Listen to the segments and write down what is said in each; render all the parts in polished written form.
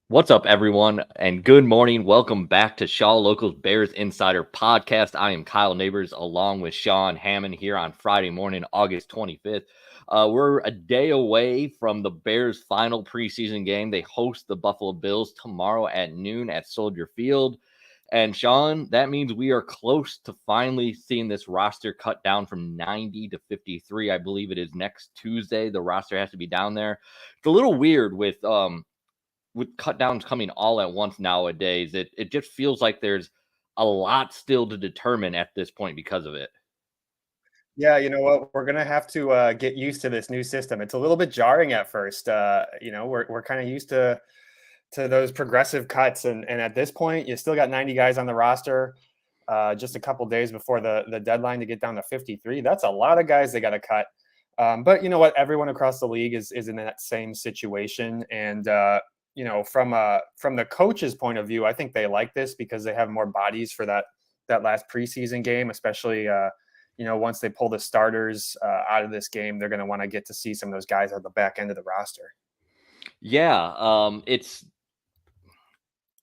What's up, everyone, and good morning. Welcome back to Shaw Locals Bears Insider Podcast. I am Kyle Nabors along with Sean Hammond here on Friday morning, August 25th. We're a day away from the Bears' final preseason game. They host the Buffalo Bills tomorrow at noon at Soldier Field. And Sean, that means we are close to finally seeing this roster cut down from 90 to 53. I believe it is next Tuesday. The roster has to be down there. It's a little weird with cut downs coming all at once nowadays. It just feels like there's a lot still to determine at this point because of it. Yeah, you know what? We're gonna have to get used to this new system. It's a little bit jarring at first. We're kind of used to those progressive cuts, and at this point, you still got 90 guys on the roster. Just a couple days before the deadline to get down to 53. That's a lot of guys they got to cut. But you know what? Everyone across the league is in that same situation, and from the coach's point of view, I think they like this because they have more bodies for that last preseason game, especially. Once they pull the starters out of this game, they're going to want to get to see some of those guys at the back end of the roster. Yeah, it's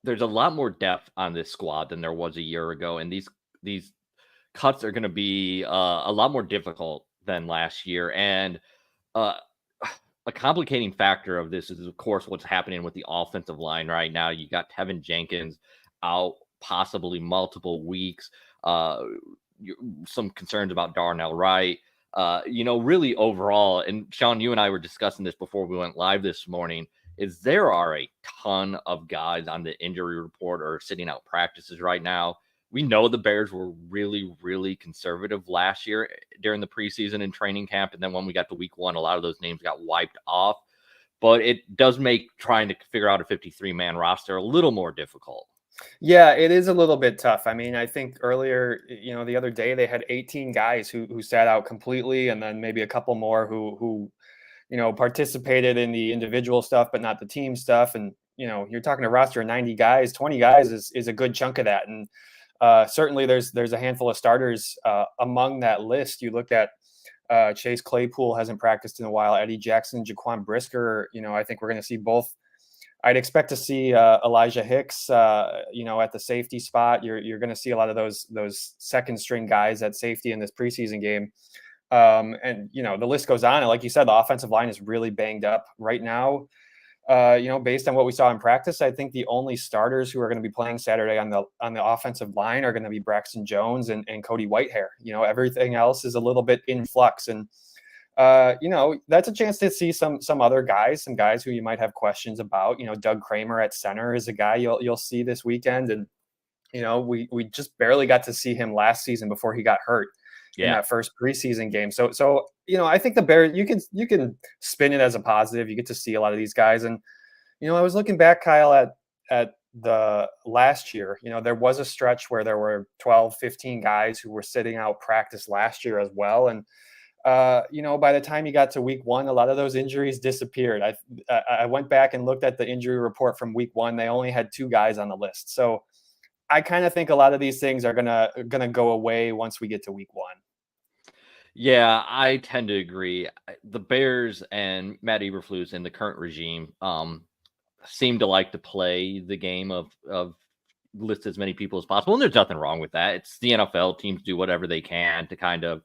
there's a lot more depth on this squad than there was a year ago, and these cuts are going to be a lot more difficult than last year. And uh, a complicating factor of this is, of course, what's happening with the offensive line right now. You got Tevin Jenkins out possibly multiple weeks. Uh, some concerns about Darnell Wright. Really overall, and Sean, you and I were discussing this before we went live this morning, is there are a ton of guys on the injury report or sitting out practices right now. We know the Bears were really, really conservative last year during the preseason and training camp. And then when we got to week one, a lot of those names got wiped off. But it does make trying to figure out a 53-man roster a little more difficult. Yeah, it is a little bit tough. I mean, I think earlier, the other day they had 18 guys who sat out completely, and then maybe a couple more who participated in the individual stuff, but not the team stuff. And you're talking a roster of 90 guys, 20 guys is a good chunk of that. And certainly there's a handful of starters among that list. You looked at Chase Claypool hasn't practiced in a while. Eddie Jackson, Jaquan Brisker. I think we're going to see both. I'd expect to see Elijah Hicks, at the safety spot. You're going to see a lot of those second string guys at safety in this preseason game. And the list goes on. And like you said, the offensive line is really banged up right now. Based on what we saw in practice, I think the only starters who are going to be playing Saturday on the offensive line are going to be Braxton Jones and Cody Whitehair. Everything else is a little bit in flux, and that's a chance to see some other guys, some guys who you might have questions about. Doug Kramer at center is a guy you'll see this weekend, and we just barely got to see him last season before he got hurt in Yeah. that first preseason game. So I think the Bears, you can spin it as a positive. You get to see a lot of these guys, and I was looking back, Kyle, at the last year. There was a stretch where there were 12, 15 guys who were sitting out practice last year as well, and by the time you got to week one, a lot of those injuries disappeared. I went back and looked at the injury report from week one. They only had 2 guys on the list. So I kind of think a lot of these things are gonna go away once we get to week one. Yeah, I tend to agree. The Bears and Matt Eberflus in the current regime seem to like to play the game of list as many people as possible, and there's nothing wrong with that. It's the NFL. Teams do whatever they can to kind of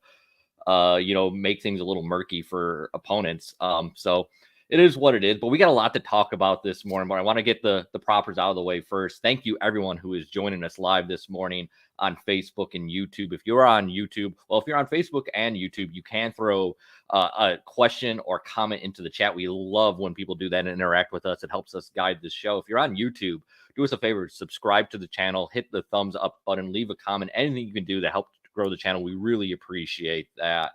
make things a little murky for opponents. So it is what it is. But we got a lot to talk about this morning. But I want to get the propers out of the way first. Thank you, everyone who is joining us live this morning on Facebook and YouTube. If you're on YouTube, well, if you're on Facebook and YouTube, you can throw a question or comment into the chat. We love when people do that and interact with us. It helps us guide this show. If you're on YouTube, do us a favor, subscribe to the channel, hit the thumbs up button, leave a comment, anything you can do to help grow the channel. We really appreciate that.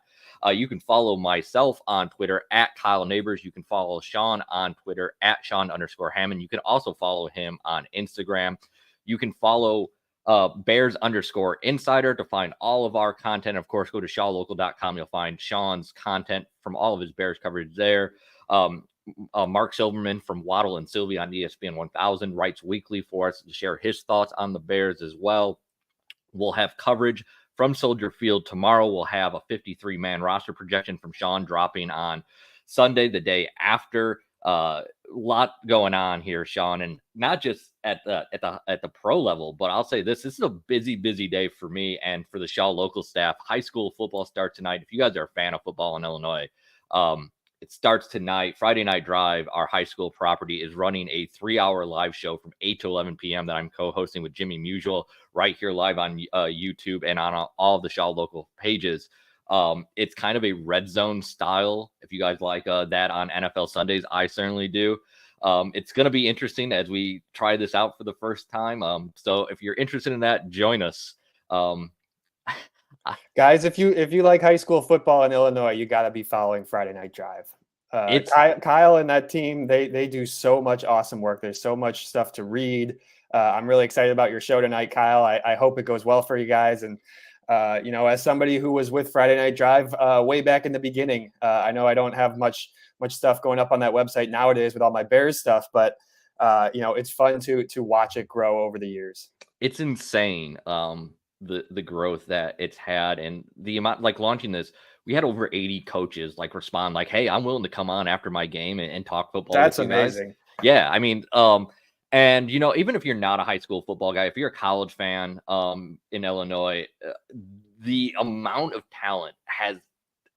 You can follow myself on Twitter at Kyle Nabors. You can follow Sean on Twitter at Sean_Hammond. You can also follow him on Instagram. You can follow Bears_Insider to find all of our content. Of course, go to shawlocal.com. You'll find Sean's content from all of his Bears coverage there. Mark Silverman from Waddle and Sylvie on ESPN 1000 writes weekly for us to share his thoughts on the Bears as well. We'll have coverage from Soldier Field tomorrow. We'll have a 53-man roster projection from Sean dropping on Sunday, the day after Lot going on here, Sean, and not just at the pro level, but I'll say this is a busy day for me and for the Shaw local staff. High school football starts tonight. If you guys are a fan of football in Illinois, it starts tonight. Friday Night Drive, our high school property, is running a 3-hour live show from 8 to 11 p.m. that I'm co-hosting with Jimmy Musial right here live on YouTube and on all of the Shaw local pages. It's kind of a red zone style. If you guys like that on NFL Sundays, I certainly do. It's going to be interesting as we try this out for the first time. So if you're interested in that, join us. Guys, if you like high school football in Illinois, you got to be following Friday Night Drive. Kyle and that team, they do so much awesome work. There's so much stuff to read. I'm really excited about your show tonight, Kyle. I hope it goes well for you guys. And as somebody who was with Friday Night Drive way back in the beginning, I know I don't have much stuff going up on that website nowadays with all my Bears stuff, but it's fun to watch it grow over the years. It's insane. The growth that it's had and the amount, like launching this, we had over 80 coaches like respond like, hey, I'm willing to come on after my game and talk football. That's amazing. Yeah. I mean, and even if you're not a high school football guy, if you're a college fan in Illinois, the amount of talent has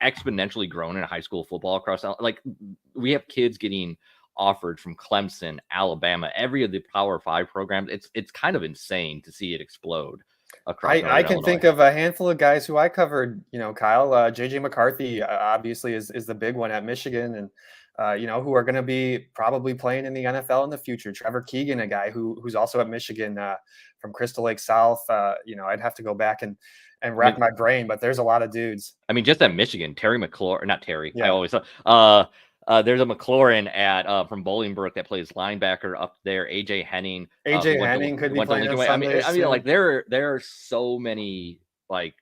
exponentially grown in high school football across. Like we have kids getting offered from Clemson, Alabama, every of the Power 5 programs. It's kind of insane to see it explode. I can think of a handful of guys who I covered, Kyle, JJ McCarthy, obviously is the big one at Michigan, and who are going to be probably playing in the NFL in the future. Trevor Keegan, a guy who's also at Michigan from Crystal Lake South. I'd have to go back and rack my brain, but there's a lot of dudes. I mean, just at Michigan, Terry McLaurin, not Terry. Yeah. I always there's a McLaurin at from Bolingbrook that plays linebacker up there. AJ Henning. AJ Henning could be playing on Sundays. I mean, like there are so many like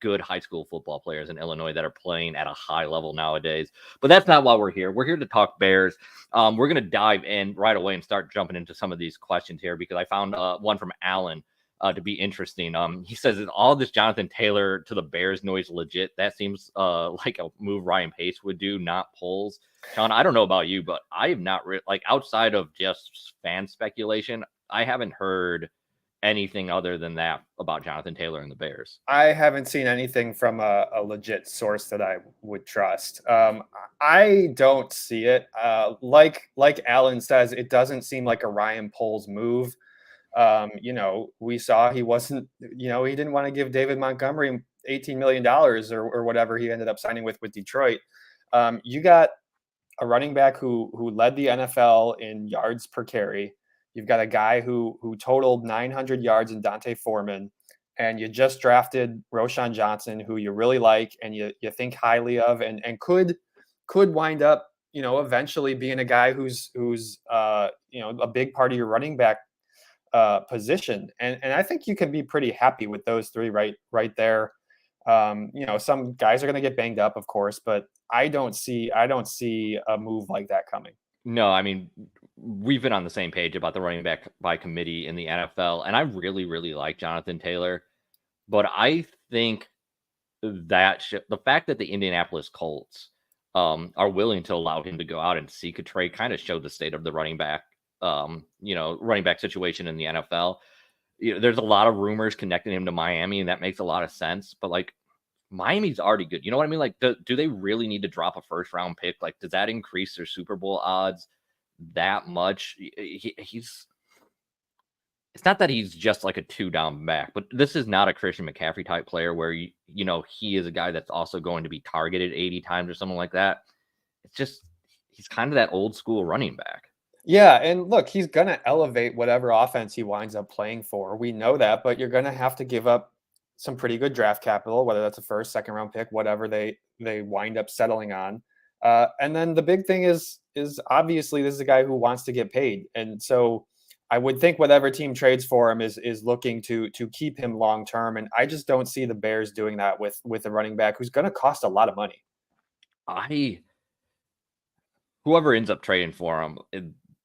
good high school football players in Illinois that are playing at a high level nowadays. But that's not why we're here. We're here to talk Bears. We're gonna dive in right away and start jumping into some of these questions here because I found one from Alan. To be interesting. He says, is all this Jonathan Taylor to the Bears noise legit? That seems like a move Ryan Pace would do, not polls. Sean, I don't know about you, but I have not like outside of just fan speculation, I haven't heard anything other than that about Jonathan Taylor and the Bears. I haven't seen anything from a legit source that I would trust. I don't see it. Like Alan says, it doesn't seem like a Ryan Poles move. We saw he wasn't, he didn't want to give David Montgomery $18 million or whatever he ended up signing with Detroit. You got a running back who led the NFL in yards per carry. You've got a guy who totaled 900 yards in Dante Foreman, and you just drafted Roschon Johnson, who you really like and you think highly of, and could wind up, eventually being a guy who's a big part of your running back position. And I think you can be pretty happy with those three right there. Some guys are going to get banged up, of course, but I don't see a move like that coming. No, I mean, we've been on the same page about the running back by committee in the NFL, and I really, really like Jonathan Taylor, but I think that the fact that the Indianapolis Colts are willing to allow him to go out and seek a trade kind of showed the state of the running back situation in the NFL. There's a lot of rumors connecting him to Miami, and that makes a lot of sense. But like, Miami's already good. You know what I mean? Like, do they really need to drop a first round pick? Like, does that increase their Super Bowl odds that much? It's not that he's just like a 2-down back, but this is not a Christian McCaffrey type player where he is a guy that's also going to be targeted 80 times or something like that. It's just he's kind of that old school running back. Yeah, and look, he's going to elevate whatever offense he winds up playing for. We know that, but you're going to have to give up some pretty good draft capital, whether that's a first, second round pick, whatever they wind up settling on. And then the big thing is obviously this is a guy who wants to get paid. And so I would think whatever team trades for him is looking to keep him long term. And I just don't see the Bears doing that with a running back who's going to cost a lot of money. Whoever ends up trading for him,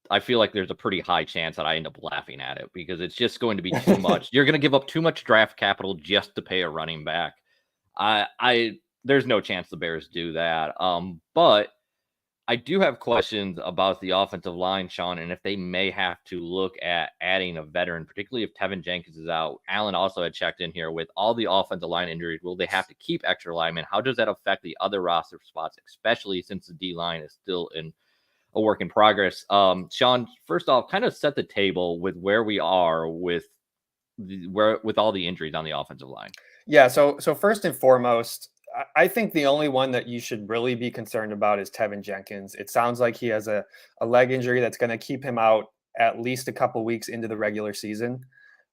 I feel like there's a pretty high chance that I end up laughing at it because it's just going to be too much. You're going to give up too much draft capital just to pay a running back. There's no chance the Bears do that. But I do have questions about the offensive line, Sean, and if they may have to look at adding a veteran, particularly if Tevin Jenkins is out. Alan also had checked in here with all the offensive line injuries. Will they have to keep extra linemen? How does that affect the other roster spots, especially since the D line is still in a work in progress? Sean, first off, kind of set the table with where we are with with all the injuries on the offensive line. Yeah. So first and foremost, I think the only one that you should really be concerned about is Tevin Jenkins. It sounds like he has a leg injury that's going to keep him out at least a couple weeks into the regular season.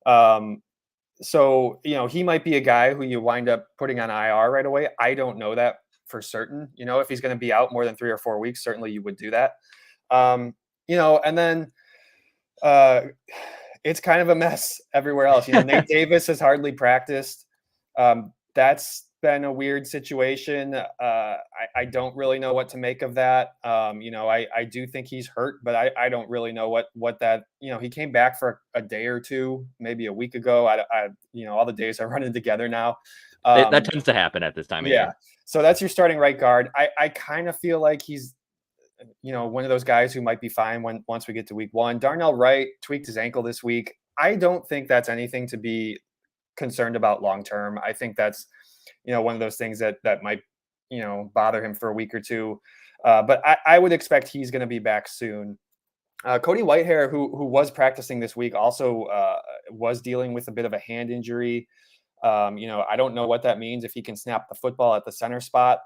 Um, so he might be a guy who you wind up putting on IR right away. I don't know that for certain. If he's going to be out more than 3 or 4 weeks, certainly you would do that. And then uh, it's kind of a mess everywhere else. Nate Davis has hardly practiced. That's been a weird situation. I don't really know what to make of that. I do think he's hurt, but I don't really know what that. He came back for a day or two, maybe a week ago. All the days are running together now. That tends to happen at this time of Yeah. year. So that's your starting right guard. I kind of feel like he's one of those guys who might be fine once we get to week one. Darnell Wright tweaked his ankle this week. I don't think that's anything to be concerned about long term. I think that's one of those things that might bother him for a week or two. But I would expect he's going to be back soon. Cody Whitehair, who was practicing this week, also was dealing with a bit of a hand injury. I don't know what that means if he can snap the football at the center spot.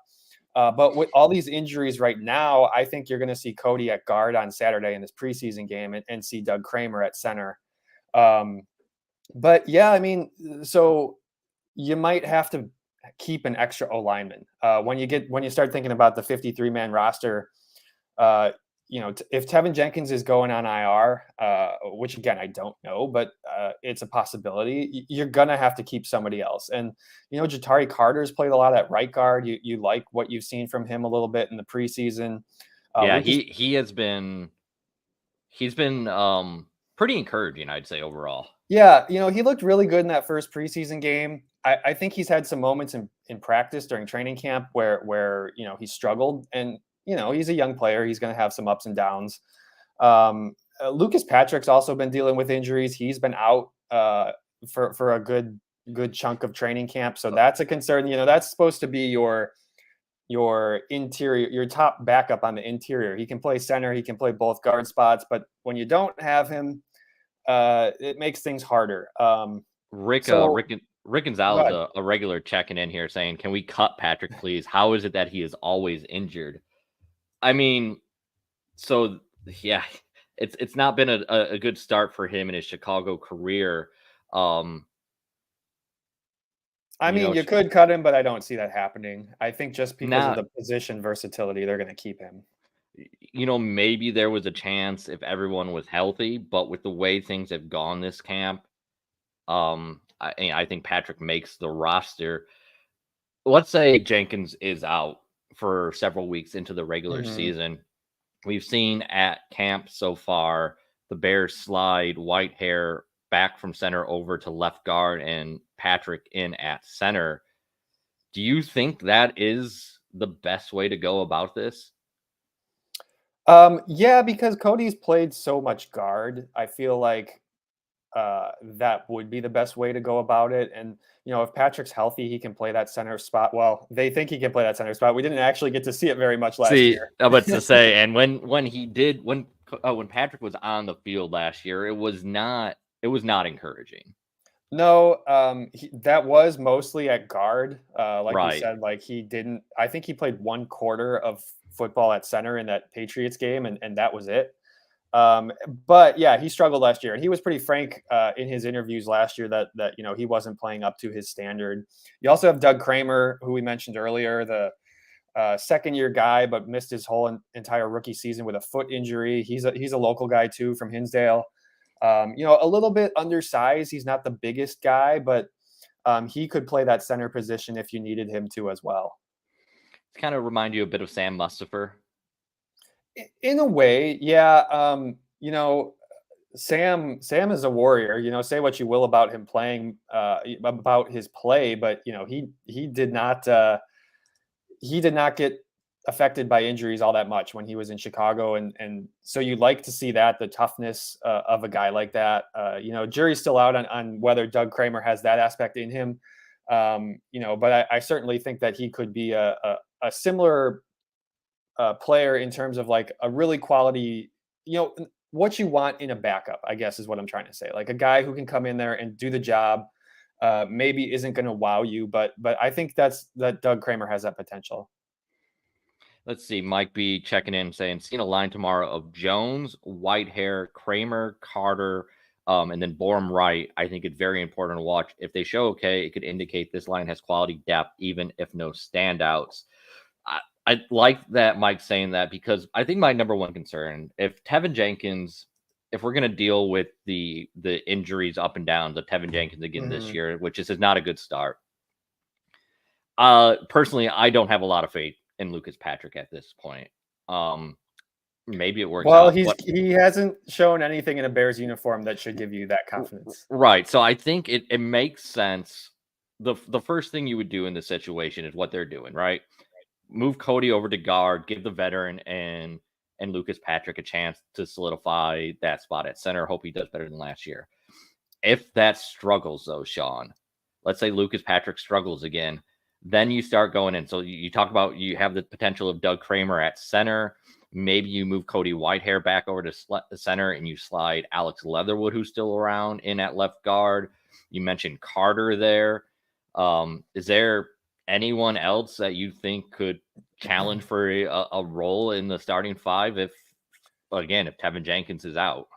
But with all these injuries right now, I think you're going to see Cody at guard on Saturday in this preseason game and see Doug Kramer at center. But yeah, I mean, so you might have to keep an extra O lineman when you start thinking about the 53-man roster. If Tevin Jenkins is going on IR, which again I don't know, but it's a possibility. You're gonna have to keep somebody else. And Jatari Carter's played a lot at right guard. You like what you've seen from him a little bit in the preseason. Yeah, he's been pretty encouraging, I'd say, overall. Yeah, he looked really good in that first preseason game. I think he's had some moments in practice during training camp where he struggled, and he's a young player. He's going to have some ups and downs. Lucas Patrick's also been dealing with injuries. He's been out for a good chunk of training camp, so that's a concern. That's supposed to be your interior, your top backup on the interior. He can play center, he can play both guard spots, but when you don't have him, it makes things harder. Rick Gonzalez, a regular checking in here saying, "Can we cut Patrick, please? How is it that he is always injured?" I mean, so yeah, it's not been a good start for him in his Chicago career. I mean, you could cut him, but I don't see that happening. I think just because of the position versatility, they're going to keep him. Maybe there was a chance if everyone was healthy, but with the way things have gone this camp, I think Patrick makes the roster. Let's say Jenkins is out for several weeks into the regular season. We've seen at camp so far the Bears slide Whitehair back from center over to left guard and Patrick in at center. Do you think that is the best way to go about this? Yeah, because Cody's played so much guard, I feel like that would be the best way to go about it. And if Patrick's healthy, he can play that center spot. Well, they think he can play that center spot. We didn't actually get to see it very much last year. But to say, and when Patrick was on the field last year, it was not encouraging. No, that was mostly at guard. Like Right. you said, I think he played 1/4 of football at center in that Patriots game, and that was it. But yeah, he struggled last year, and he was pretty frank in his interviews last year that he wasn't playing up to his standard. You also have Doug Kramer, who we mentioned earlier, the second-year guy, but missed his whole entire rookie season with a foot injury. He's a local guy too from Hinsdale. A little bit undersized. He's not the biggest guy, but he could play that center position if you needed him to as well. It's kind of remind you a bit of Sam Mustipher. In a way, yeah. Sam is a warrior. Say what you will about him playing, about his play, but he did not get affected by injuries all that much when he was in Chicago, and so you like to see that the toughness of a guy like that. Jury's still out on whether Doug Kramer has that aspect in him. But I certainly think that he could be a similar player in terms of like a really quality, what you want in a backup, I guess is what I'm trying to say. Like a guy who can come in there and do the job. Maybe isn't going to wow you, but I think that Doug Kramer has that potential. Let's see. Mike B checking in saying, seen a line tomorrow of Jones, Whitehair, Kramer, Carter, and then Borum Wright. I think it's very important to watch. If they show okay, it could indicate this line has quality depth, even if no standouts. I like that Mike's saying that because I think my number one concern, if Tevin Jenkins, if we're going to deal with the injuries up and down, the Tevin Jenkins again this Mhm. year, which is not a good start. Personally, I don't have a lot of faith in Lucas Patrick at this point. Maybe it works Well, out, but he hasn't shown anything in a Bears uniform that should give you that confidence. right. So I think it makes sense. The first thing you would do in this situation is what they're doing, right? Move Cody over to guard, give the veteran and Lucas Patrick a chance to solidify that spot at center. Hope he does better than last year. If that struggles though, Sean, let's say Lucas Patrick struggles again, then you start going in. So you talk about you have the potential of Doug Kramer at center. Maybe you move Cody Whitehair back over to the center and you slide Alex Leatherwood, who's still around, in at left guard. You mentioned Carter there. Is there anyone else that you think could challenge for a role in the starting five if Tevin Jenkins is out?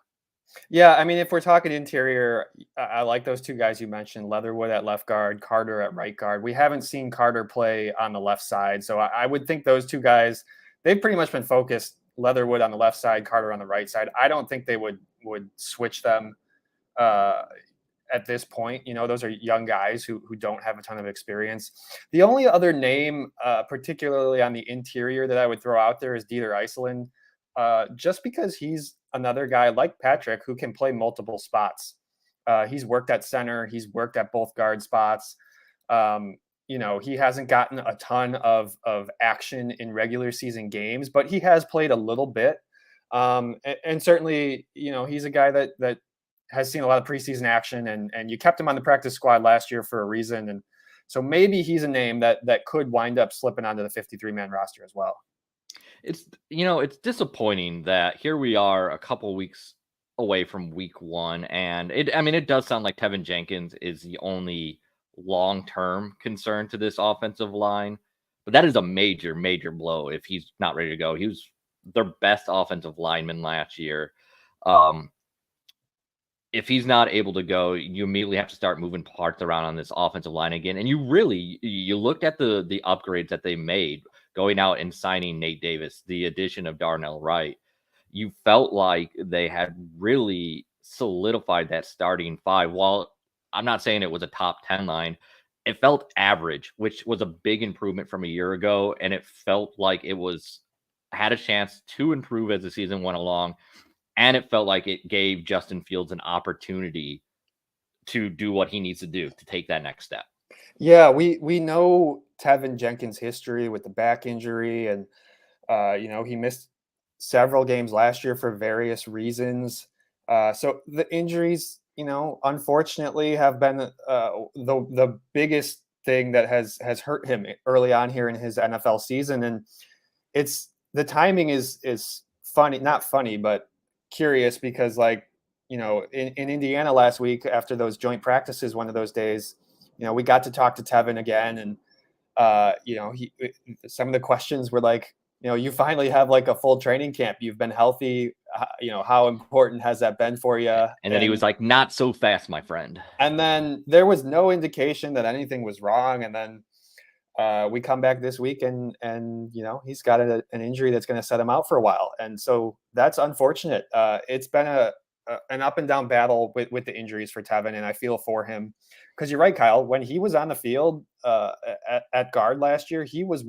Yeah, I mean, if we're talking interior, I like those two guys you mentioned, Leatherwood at left guard, Carter at right guard. We haven't seen Carter play on the left side, so I would think those two guys, they've pretty much been focused. Leatherwood on the left side, Carter on the right side. I don't think they would switch them uh, at this point. Those are young guys who don't have a ton of experience. The only other name, particularly on the interior, that I would throw out there is Dieter Iselin, just because he's another guy like Patrick who can play multiple spots. He's worked at center, he's worked at both guard spots. He hasn't gotten a ton of action in regular season games, but he has played a little bit. And certainly, he's a guy that has seen a lot of preseason action, and you kept him on the practice squad last year for a reason. And so maybe he's a name that could wind up slipping onto the 53-man roster as well. It's disappointing that here we are a couple weeks away from week one, and it does sound like Tevin Jenkins is the only long-term concern to this offensive line, but that is a major, major blow if he's not ready to go. He was their best offensive lineman last year. If he's not able to go, you immediately have to start moving parts around on this offensive line again. And you looked at the upgrades that they made going out and signing Nate Davis, the addition of Darnell Wright. You felt like they had really solidified that starting five. While I'm not saying it was a top 10 line, it felt average, which was a big improvement from a year ago. And it felt like had a chance to improve as the season went along. And it felt like it gave Justin Fields an opportunity to do what he needs to do to take that next step. Yeah, we know Tevin Jenkins' history with the back injury, and he missed several games last year for various reasons. So the injuries, unfortunately, have been the biggest thing that has hurt him early on here in his NFL season, and the timing is funny, not funny, but curious because in Indiana last week after those joint practices, one of those days, we got to talk to Tevin again, and some of the questions were like, you finally have like a full training camp. You've been healthy. How important has that been for you? And then he was like, not so fast, my friend. And then there was no indication that anything was wrong. And then we come back this week and he's got an injury that's going to set him out for a while. And so that's unfortunate. It's been an up and down battle with the injuries for Tevin, and I feel for him because you're right, Kyle. When he was on the field at guard last year, he was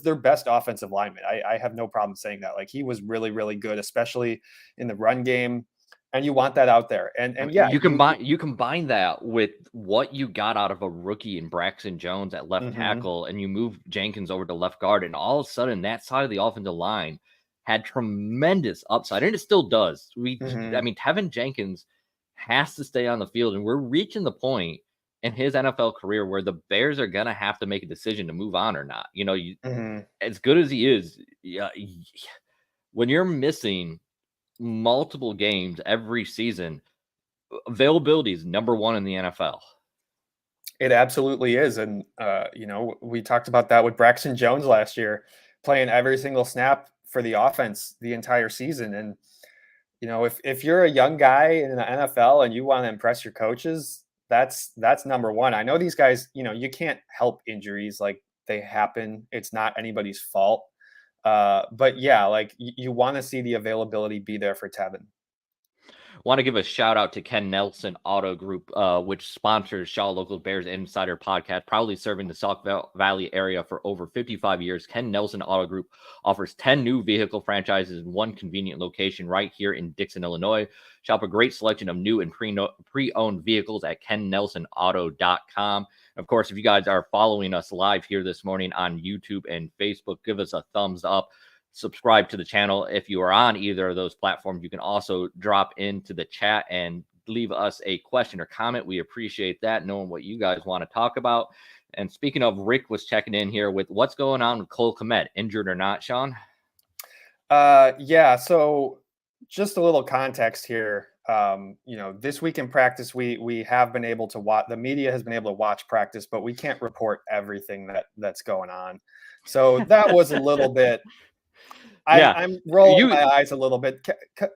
their best offensive lineman. I have no problem saying that. Like, he was really, really good, especially in the run game. and you want that out there. And I mean, yeah, you combine that with what you got out of a rookie in Braxton Jones at left mhm, tackle, and you move Jenkins over to left guard, and all of a sudden that side of the offensive line had tremendous upside, and it still does. I mhm, mean, Tevin Jenkins has to stay on the field, and we're reaching the point in his NFL career where the Bears are gonna have to make a decision to move on or not. You know, mhm. as good as he is, yeah, when you're missing multiple games every season, availability is number one in the NFL. It absolutely is, and, we talked about that with Braxton Jones last year, playing every single snap for the offense the entire season, and, if you're a young guy in the NFL and you wanna impress your coaches, that's number one. I know these guys, you can't help injuries, like, they happen, it's not anybody's fault, but yeah, like, you wanna see the availability be there for Tevin. Want to give a shout out to Ken Nelson Auto Group, which sponsors Shaw Local Bears Insider podcast, proudly serving the Sauk Valley area for over 55 years. Ken Nelson Auto Group offers 10 new vehicle franchises in one convenient location right here in Dixon, Illinois. Shop a great selection of new and pre-owned vehicles at kennelsonauto.com. Of course, if you guys are following us live here this morning on YouTube and Facebook, give us a thumbs up. Subscribe to the channel. If you are on either of those platforms, you can also drop into the chat and leave us a question or comment. We appreciate that, knowing what you guys want to talk about. And speaking of, Rick was checking in here with what's going on with Cole Kmet, injured or not, Sean? Yeah, so just a little context here. This week in practice, we have been able to watch. The media has been able to watch practice, but we can't report everything that's going on. So that was a little bit. I'm Yeah, I'm rolling you my eyes a little bit.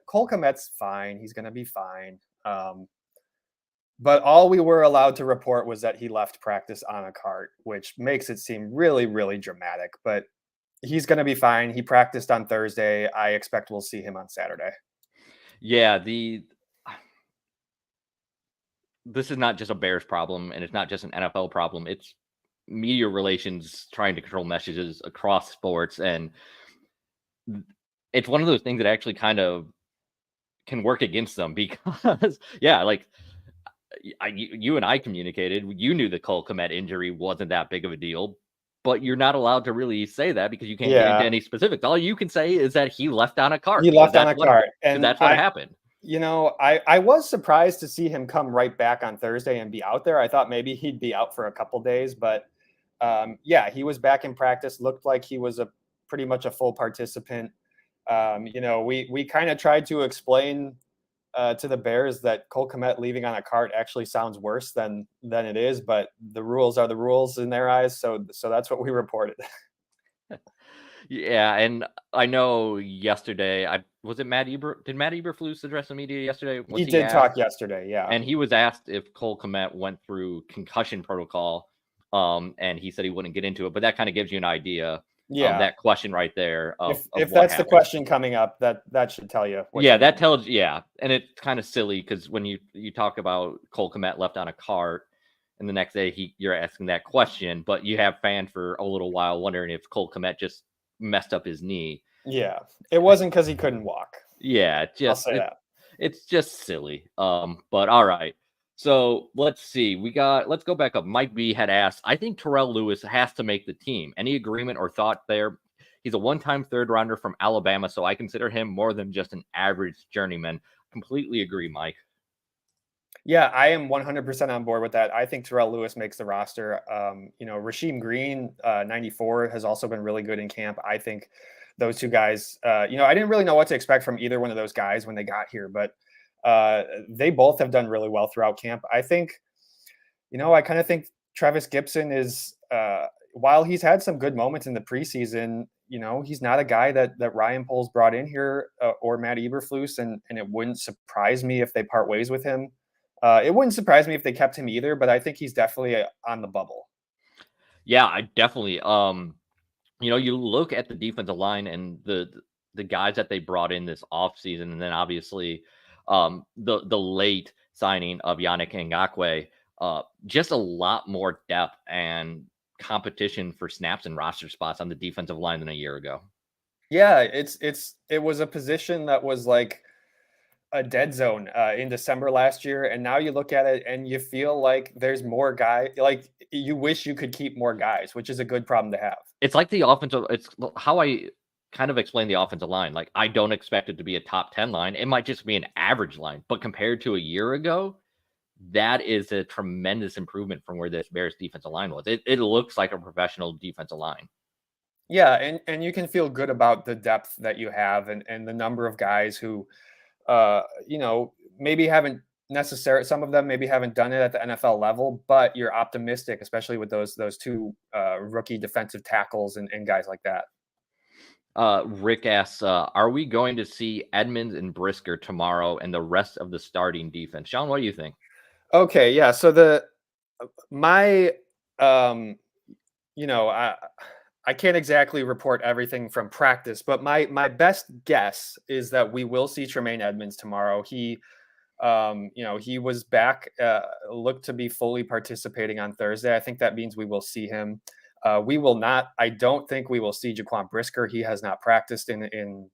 Cole Kmet's fine. He's going to be fine. But all we were allowed to report was that he left practice on a cart, which makes it seem really, really dramatic. But he's going to be fine. He practiced on Thursday. I expect we'll see him on Saturday. yeah, this is not just a Bears problem, and it's not just an NFL problem. It's media relations trying to control messages across sports, and it's one of those things that actually kind of can work against them because yeah, like you and I communicated. You knew the Cole Kmet injury wasn't that big of a deal, but you're not allowed to really say that because you can't get into Yeah, any specifics. All you can say is that he left on a cart he left on a cart, because and that's what happened. I was surprised to see him come right back on Thursday and be out there. I thought maybe he'd be out for a couple days, but yeah, he was back in practice. Looked like he was a pretty much a full participant. We kind of tried to explain to the Bears that Cole Kmet leaving on a cart actually sounds worse than it is, but the rules are the rules in their eyes. So that's what we reported. Yeah, and I know yesterday, I was it Matt Eber? Did Matt Eberflus address the media yesterday? Was He he did talk asked? yesterday, yeah. And he was asked if Cole Kmet went through concussion protocol, and he said he wouldn't get into it. But that kind of gives you an idea. Yeah. That question right there of If what that's the happened. question coming up, that should tell you what Yeah, you need that to know. tells. Yeah, and it's kind of silly because when you talk about Cole Kmet left on a cart, and the next day you're asking that question, but you have fans for a little while wondering if Cole Kmet just messed up his knee. Yeah. It wasn't because he couldn't walk. Yeah, I'll say that. it's just silly. But all right. So let's see. Let's go back up. Mike B had asked, I think Terrell Lewis has to make the team. Any agreement or thought there? He's a one-time third rounder from Alabama, so I consider him more than just an average journeyman. Completely agree, Mike. Yeah, I am 100% on board with that. I think Terrell Lewis makes the roster. Rasheem Green, 94, has also been really good in camp. I think those two guys, I didn't really know what to expect from either one of those guys when they got here, but they both have done really well throughout camp. I kind of think Travis Gibson is, while he's had some good moments in the preseason, he's not a guy that Ryan Poles brought in here or Matt Eberflus, and it wouldn't surprise me if they part ways with him. It wouldn't surprise me if they kept him either, but I think he's definitely on the bubble. Yeah, I definitely. You look at the defensive line and the guys that they brought in this offseason, and then obviously the late signing of Yannick Ngakoue, just a lot more depth and competition for snaps and roster spots on the defensive line than a year ago. Yeah, it was a position that was like a dead zone in December last year, and now you look at it and you feel like there's more guy. Like you wish you could keep more guys, which is a good problem to have. It's like the offensive it's how I kind of explain the offensive line. Like, I don't expect it to be a top 10 line. It might just be an average line, but compared to a year ago, that is a tremendous improvement from where this Bears defensive line was. It looks like a professional defensive line. Yeah, and you can feel good about the depth that you have and the number of guys who maybe haven't necessarily some of them maybe haven't done it at the NFL level, but you're optimistic, especially with those two rookie defensive tackles and guys like that. Rick asks, are we going to see Edmonds and Brisker tomorrow and the rest of the starting defense? Sean, what do you think? Okay, yeah. So my um you know, I can't exactly report everything from practice, but my best guess is that we will see Tremaine Edmonds tomorrow. He was back, looked to be fully participating on Thursday. I think that means we will see him. We will not. I don't think we will see Jaquan Brisker. He has not practiced in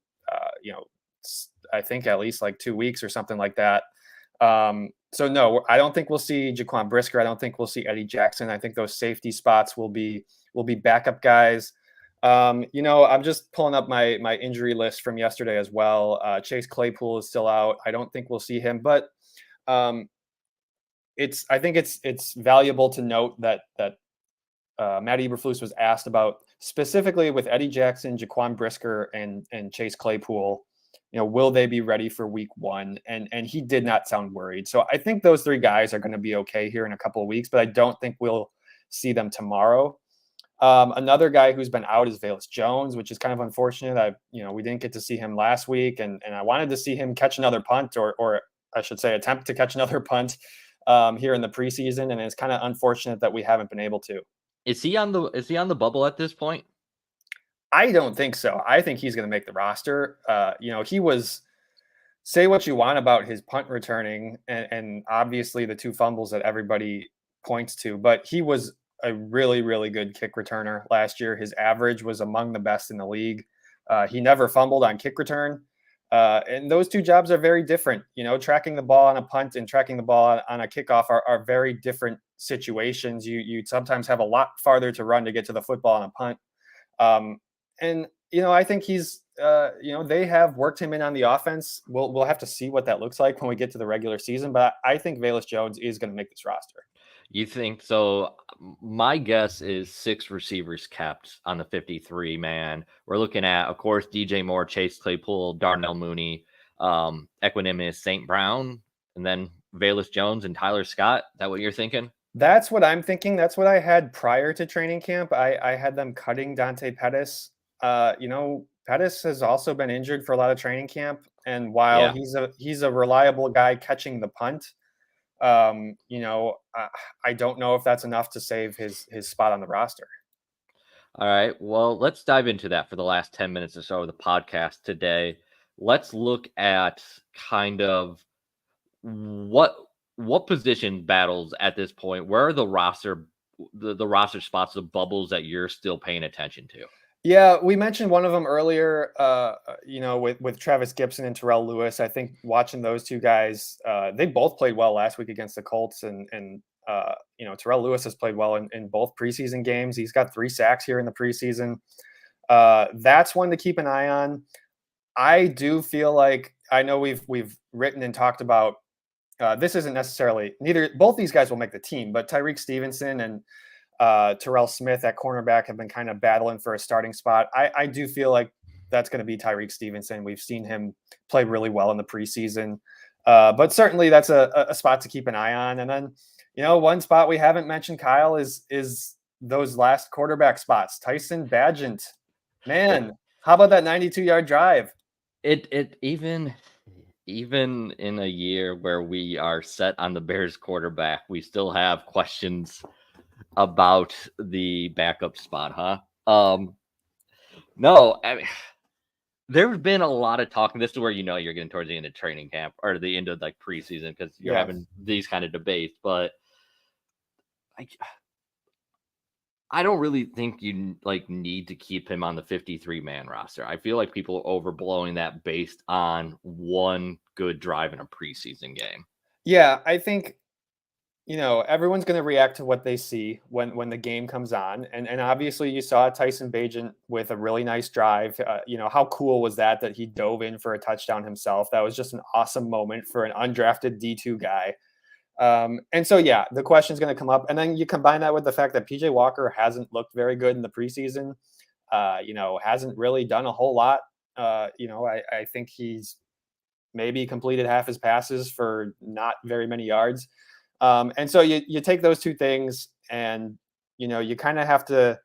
I think at least like 2 weeks or something like that. So no, I don't think we'll see Jaquan Brisker. I don't think we'll see Eddie Jackson. I think those safety spots will be backup guys. I'm just pulling up my injury list from yesterday as well. Chase Claypool is still out. I don't think we'll see him, but um, I think it's valuable to note that Matt Eberflus was asked about specifically with Eddie Jackson, Jaquan Brisker, and Chase Claypool. Will they be ready for week one? And he did not sound worried. So I think those three guys are going to be okay here in a couple of weeks, but I don't think we'll see them tomorrow. Another guy who's been out is Velus Jones, which is kind of unfortunate. We didn't get to see him last week, and I wanted to see him catch another punt, or I should say, attempt to catch another punt here in the preseason. And it's kind of unfortunate that we haven't been able to. Is he on the bubble at this point? I don't think so. I think he's going to make the roster. He was, say what you want about his punt returning and obviously the two fumbles that everybody points to, but he was a really, really good kick returner last year. His average was among the best in the league. He never fumbled on kick return. And those two jobs are very different. Tracking the ball on a punt and tracking the ball on a kickoff are very different situations. You sometimes have a lot farther to run to get to the football on a punt. I think he's, they have worked him in on the offense. We'll have to see what that looks like when we get to the regular season. But I think Velus Jones is going to make this roster. You think so? My guess is 6 receivers kept on the 53 man. We're looking at, of course, DJ Moore, Chase Claypool, Darnell Mooney, Equanimeous St. Brown, and then Velus Jones and Tyler Scott. Is that what you're thinking? That's what I'm thinking. That's what I had prior to training camp. I had them cutting Dante Pettis. Pettis has also been injured for a lot of training camp. And while he's a reliable guy catching the punt, I don't know if that's enough to save his spot on the roster. All right. Well, let's dive into that for the last 10 minutes or so of the podcast today. Let's look at kind of what position battles at this point. Where are the roster spots, the bubbles that you're still paying attention to? Yeah, we mentioned one of them earlier, with Travis Gibson and Terrell Lewis. I think watching those two guys, they both played well last week against the Colts. And Terrell Lewis has played well in both preseason games. He's got 3 sacks here in the preseason. That's one to keep an eye on. I do feel like, I know we've written and talked about, this isn't necessarily, both these guys will make the team, but Tyreek Stevenson and Terrell Smith at cornerback have been kind of battling for a starting spot. I do feel like that's going to be Tyreek Stevenson. We've seen him play really well in the preseason, but certainly that's a spot to keep an eye on. And then, one spot we haven't mentioned, Kyle, is those last quarterback spots. Tyson Bagent, man, how about that 92-yard drive? It even in a year where we are set on the Bears quarterback, we still have questions about the backup spot, huh? No, I mean, there's been a lot of talking. This is where you're getting towards the end of training camp or the end of like preseason because you're having these kind of debates. But I don't really think you need to keep him on the 53-man roster. I feel like people are overblowing that based on one good drive in a preseason game. Yeah, I think everyone's going to react to what they see when the game comes on, and obviously you saw Tyson Bagent with a really nice drive. How cool was that he dove in for a touchdown himself? That was just an awesome moment for an undrafted D2 guy. And so yeah, the question's going to come up, and then you combine that with the fact that PJ Walker hasn't looked very good in the preseason. Hasn't really done a whole lot. I think he's maybe completed half his passes for not very many yards. And so you take those two things, and you kind of have to,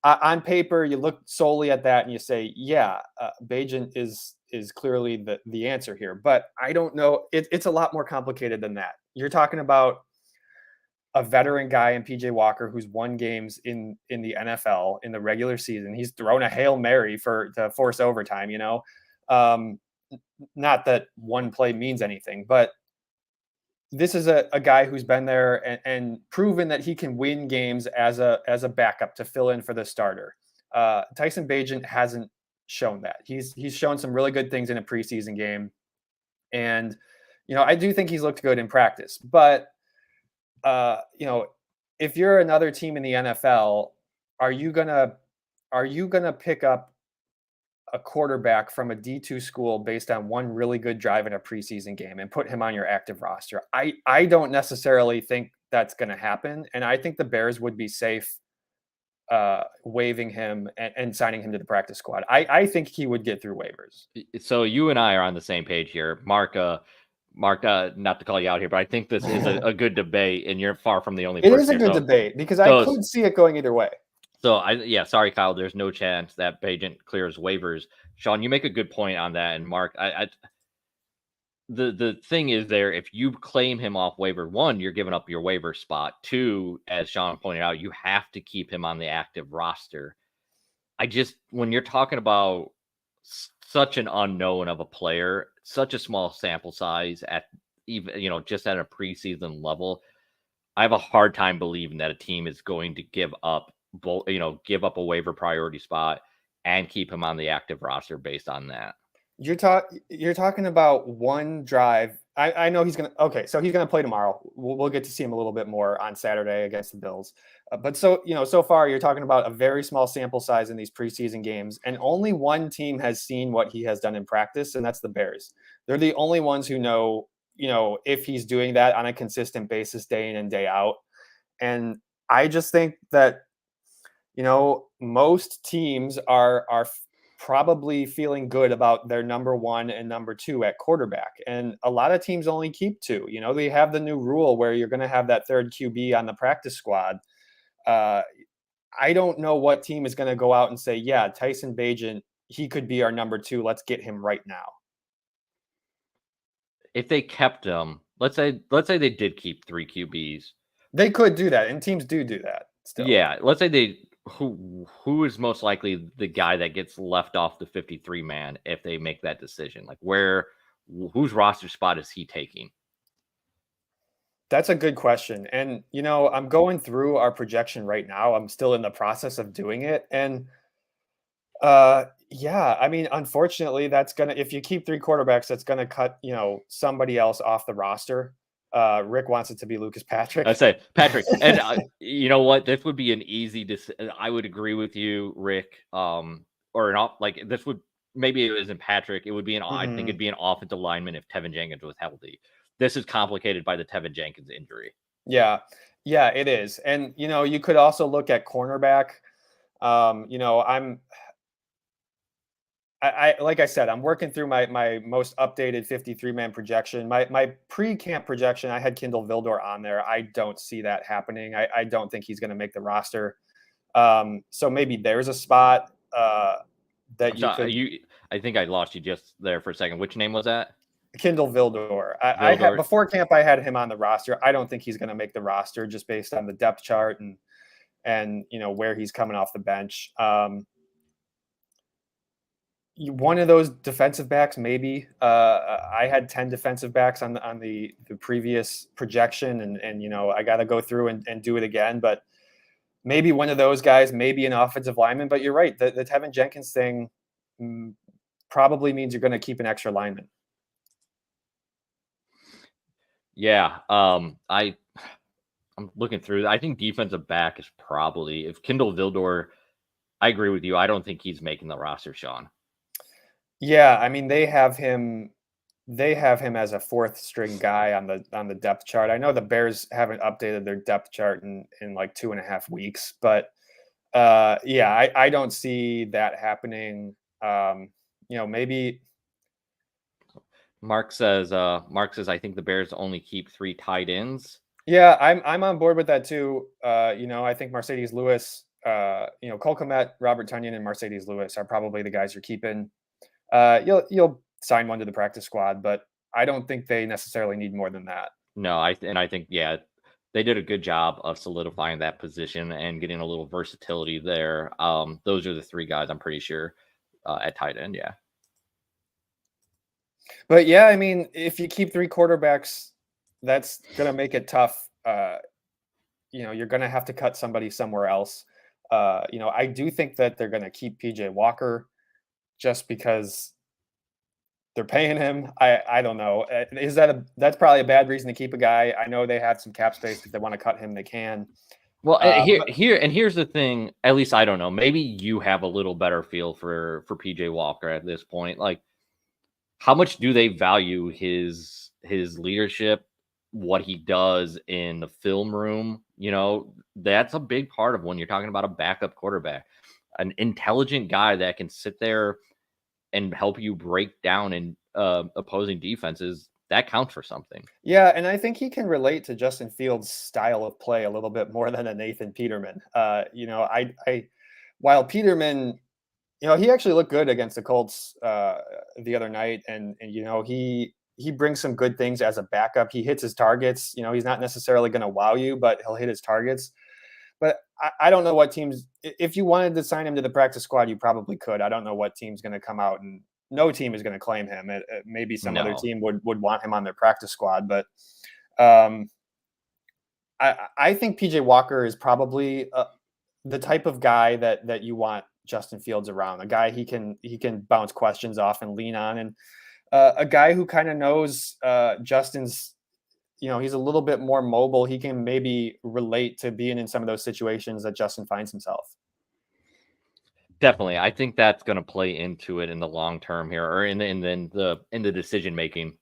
on paper, you look solely at that and you say, yeah, Bagent is clearly the answer here. But I don't know. It's a lot more complicated than that. You're talking about a veteran guy in PJ Walker who's won games in the NFL in the regular season. He's thrown a Hail Mary to force overtime. Not that one play means anything, but this is a guy who's been there and proven that he can win games as a backup to fill in for the starter. Tyson Bagent hasn't shown that. He's shown some really good things in a preseason game, and I do think he's looked good in practice. But if you're another team in the NFL, are you gonna pick up a quarterback from a D2 school based on one really good drive in a preseason game and put him on your active roster? I don't necessarily think that's going to happen. And I think the Bears would be safe waiving him and signing him to the practice squad. I think he would get through waivers. So you and I are on the same page here. Mark, not to call you out here, but I think this is a good debate, and you're far from the only person. It is a good debate because I could see it going either way. So sorry, Kyle. There's no chance that Bagent clears waivers. Sean, you make a good point on that, and Mark, the thing is there. If you claim him off waiver, one, you're giving up your waiver spot. Two, as Sean pointed out, you have to keep him on the active roster. When you're talking about such an unknown of a player, such a small sample size at even just at a preseason level, I have a hard time believing that a team is going to give up a waiver priority spot and keep him on the active roster based on that. You're talking about one drive. I know he's gonna. So he's gonna play tomorrow. We'll get to see him a little bit more on Saturday against the Bills. But so far you're talking about a very small sample size in these preseason games, and only one team has seen what he has done in practice, and that's the Bears. They're the only ones who know if he's doing that on a consistent basis, day in and day out. And I just think that most teams are probably feeling good about their number one and number two at quarterback. And a lot of teams only keep two. They have the new rule where you're going to have that third QB on the practice squad. I don't know what team is going to go out and say, yeah, Tyson Bagent, he could be our number two. Let's get him right now. If they kept him, let's say they did keep three QBs. They could do that, and teams do that still. Yeah, let's say who is most likely the guy that gets left off the 53 man if they make that decision? Like whose roster spot is he taking? That's a good question. And I'm going through our projection right now. I'm still in the process of doing it. And yeah, I mean, unfortunately, if you keep three quarterbacks, that's gonna cut, somebody else off the roster. Rick wants it to be Lucas Patrick. I say Patrick, and you know what? This would be an easy decision. I would agree with you, Rick. Or not like this would maybe it isn't Patrick. It would be I think it'd be an offensive lineman if Tevin Jenkins was healthy. This is complicated by the Tevin Jenkins injury. Yeah, it is, and you could also look at cornerback. Like I said, I'm working through my most updated 53-man projection. My pre-camp projection, I had Kindle Vildor on there. I don't see that happening. I don't think he's going to make the roster. So maybe there's a spot that I think I lost you just there for a second. Which name was that? Kindle Vildor. I had before camp. I had him on the roster. I don't think he's going to make the roster just based on the depth chart and where he's coming off the bench. One of those defensive backs, maybe. I had 10 defensive backs on the previous projection, and I got to go through and do it again. But maybe one of those guys, maybe an offensive lineman. But you're right, the Tevin Jenkins thing probably means you're going to keep an extra lineman. Yeah. I'm looking through. I think defensive back is probably if Kindle Vildor. I agree with you. I don't think he's making the roster, Sean. Yeah, I mean they have him as a fourth string guy on the depth chart. I know the Bears haven't updated their depth chart in like 2.5 weeks, but yeah, I don't see that happening. Maybe Mark says I think the Bears only keep 3 tight ends. yeah, I'm on board with that too. I think Mercedes Lewis, Cole Kmet, Robert Tunyon, and Mercedes Lewis are probably the guys you're keeping. You'll sign one to the practice squad, but I don't think they necessarily need more than that. No, I think yeah, they did a good job of solidifying that position and getting a little versatility there. Those are the 3 guys I'm pretty sure at tight end. Yeah, But yeah, I mean, if you keep three quarterbacks, that's gonna make it tough. You're gonna have to cut somebody somewhere else. I do think that they're gonna keep PJ Walker just because they're paying him. I don't know. That's probably a bad reason to keep a guy. I know they have some cap space. If they want to cut him, they can. well, But here's the thing. At least I don't know. Maybe you have a little better feel for PJ Walker at this point. Like, how much do they value his leadership, what he does in the film room? That's a big part of when you're talking about a backup quarterback, an intelligent guy that can sit there and help you break down in opposing defenses. That counts for something. yeah, and I think he can relate to Justin Fields' style of play a little bit more than a Nathan Peterman. I while Peterman, he actually looked good against the Colts the other night, and he brings some good things as a backup. He hits his targets. He's not necessarily going to wow you, but he'll hit his targets. But I don't know what teams. If you wanted to sign him to the practice squad, you probably could. I don't know what team's going to come out, and no team is going to claim him. Maybe some other No, team would want him on their practice squad, but um, I think PJ Walker is probably the type of guy that you want Justin Fields around. A guy he can bounce questions off and lean on, and a guy who kind of knows Justin's. He's a little bit more mobile. He can maybe relate to being in some of those situations that Justin finds himself. definitely. I think that's going to play into it in the long term here, or in the decision making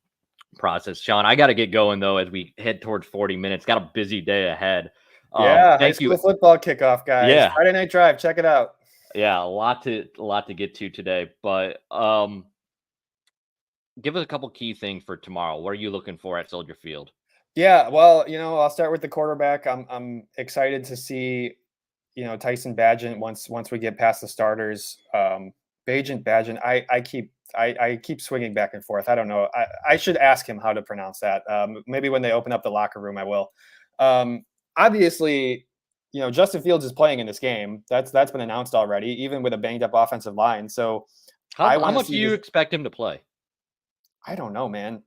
process. Sean, I got to get going though as we head towards 40 minutes. Got a busy day ahead. Yeah, high Thank you. school football kickoff, guys. Yeah, Friday Night Drive. Check it out. yeah, a lot to get to today, but give us a couple key things for tomorrow. What are you looking for at Soldier Field? Yeah, well, I'll start with the quarterback. I'm excited to see, Tyson Bagent once we get past the starters. Bagent. I keep swinging back and forth. I don't know. I should ask him how to pronounce that. Maybe when they open up the locker room, I will. Obviously, Justin Fields is playing in this game. That's been announced already, even with a banged up offensive line. So I How want to much do see you this. expect him to play? I don't know, man.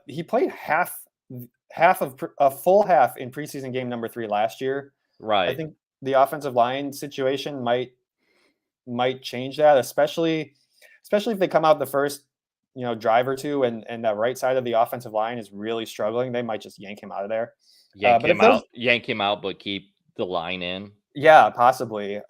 He played a full half in preseason game number 3 last year. I Right. think the offensive line situation might change that, especially if they come out the first, drive or two and that right side of the offensive line is really struggling. They might just yank him out of there. Yank But if him those out, yank him out, but keep the line in. Yeah, possibly.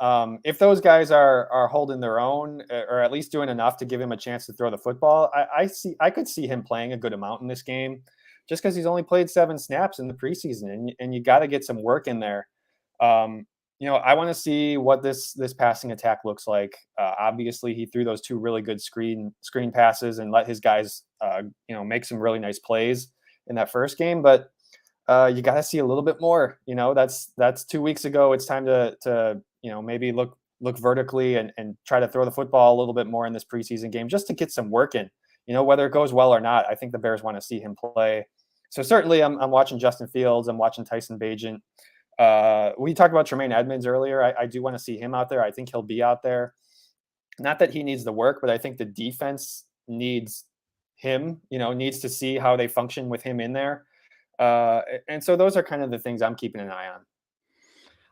If those guys are holding their own, or at least doing enough to give him a chance to throw the football, I could see him playing a good amount in this game, just because he's only played 7 snaps in the preseason, and you got to get some work in there. I want to see what this passing attack looks like. Obviously, he threw those 2 really good screen passes and let his guys, make some really nice plays in that first game, but you got to see a little bit more. That's 2 weeks ago. It's time to maybe look vertically and try to throw the football a little bit more in this preseason game just to get some work in. Whether it goes well or not, I think the Bears want to see him play. So certainly, I'm watching Justin Fields. I'm watching Tyson Bagent. We talked about Tremaine Edmonds earlier. I do want to see him out there. I think he'll be out there. Not that he needs the work, but I think the defense needs him. Needs to see how they function with him in there. And so those are kind of the things I'm keeping an eye on.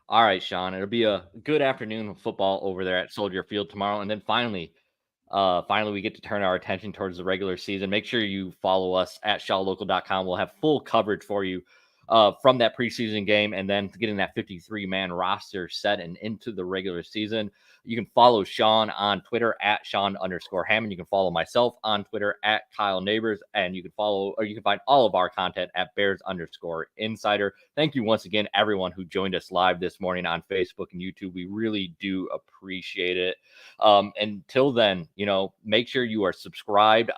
All right, Sean. It'll be a good afternoon of football over there at Soldier Field tomorrow. And then finally, Finally, we get to turn our attention towards the regular season. Make sure you follow us at shawlocal.com. We'll have full coverage for you from that preseason game and then getting that 53-man roster set and into the regular season. You can follow Sean on Twitter at Sean_Hammond. You can follow myself on Twitter at Kyle Nabors, and you can find all of our content at Bears_Insider. Thank you once again, everyone who joined us live this morning on Facebook and YouTube. We really do appreciate it. Until then, make sure you are subscribed.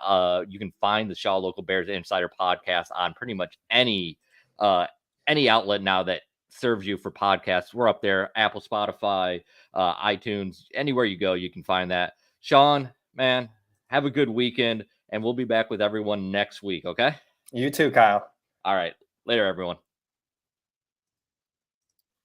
You can find the Shaw Local Bears Insider podcast on pretty much any outlet now that serves you for podcasts. We're up there, Apple, Spotify, iTunes, anywhere you go, you can find that. Sean, man, have a good weekend, and we'll be back with everyone next week. Okay. You too, Kyle. All right. Later, everyone.